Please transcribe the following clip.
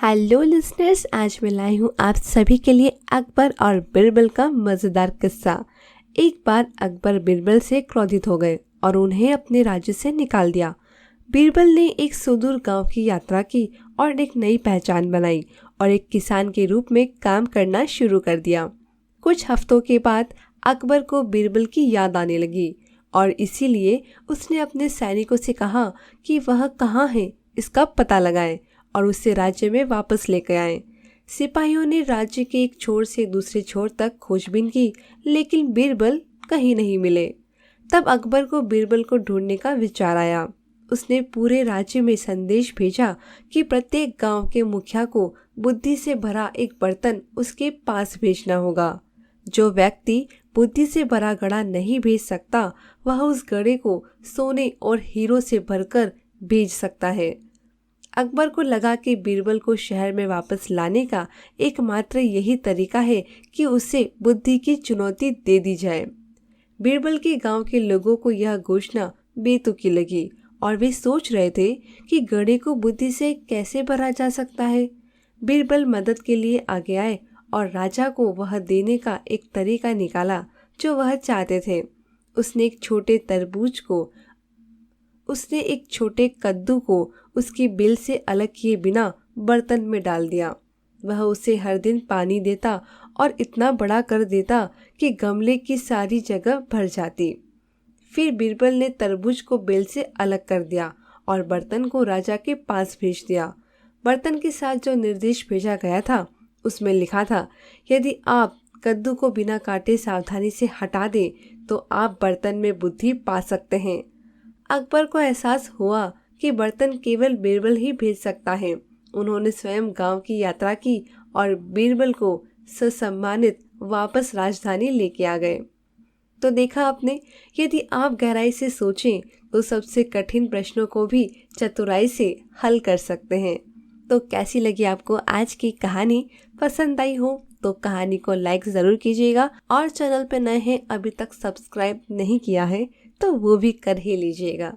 Hello listeners, आज मैं लाई हूँ आप सभी के लिए अकबर और बीरबल का मज़ेदार किस्सा। एक बार अकबर बीरबल से क्रोधित हो गए और उन्हें अपने राज्य से निकाल दिया। बीरबल ने एक सुदूर गांव की यात्रा की और एक नई पहचान बनाई और एक किसान के रूप में काम करना शुरू कर दिया। कुछ हफ्तों के बाद अकबर को बीरबल की याद आने लगी और इसीलिए उसने अपने सैनिकों से कहा कि वह कहाँ है, इसका पता लगाएं और उसे राज्य में वापस लेकर आए। सिपाहियों ने राज्य के एक छोर से दूसरे छोर तक खोजबीन की, लेकिन बीरबल कहीं नहीं मिले। तब अकबर को बीरबल को ढूंढने का विचार आया। उसने पूरे राज्य में संदेश भेजा कि प्रत्येक गांव के मुखिया को बुद्धि से भरा एक बर्तन उसके पास भेजना होगा। जो व्यक्ति बुद्धि से भरा घड़ा नहीं भेज सकता, वह उस घड़े को सोने और हीरो से भरकर भेज सकता है। अकबर को लगा कि बीरबल को शहर में वापस लाने का एकमात्र यही तरीका है कि उसे बुद्धि की चुनौती दे दी जाए। बीरबल के गांव के लोगों को यह घोषणा बेतुकी लगी और वे सोच रहे थे कि घड़े को बुद्धि से कैसे भरा जा सकता है। बीरबल मदद के लिए आगे आए और राजा को वह देने का एक तरीका निकाला जो वह चाहते थे। उसने एक छोटे कद्दू को उसकी बिल से अलग किए बिना बर्तन में डाल दिया। वह उसे हर दिन पानी देता और इतना बड़ा कर देता कि गमले की सारी जगह भर जाती। फिर बीरबल ने तरबूज को बिल से अलग कर दिया और बर्तन को राजा के पास भेज दिया। बर्तन के साथ जो निर्देश भेजा गया था उसमें लिखा था, यदि आप कद्दू को बिना काटे सावधानी से हटा दें तो आप बर्तन में बुद्धि पा सकते हैं। अकबर को एहसास हुआ कि बर्तन केवल बीरबल ही भेज सकता है। उन्होंने स्वयं गांव की यात्रा की और बीरबल को ससम्मानित वापस राजधानी लेके आ गए। तो देखा आपने, यदि आप गहराई से सोचें तो सबसे कठिन प्रश्नों को भी चतुराई से हल कर सकते हैं। तो कैसी लगी आपको आज की कहानी? पसंद आई हो तो कहानी को लाइक ज़रूर कीजिएगा और चैनल पे नए हैं, अभी तक सब्सक्राइब नहीं किया है तो वो भी कर ही लीजिएगा।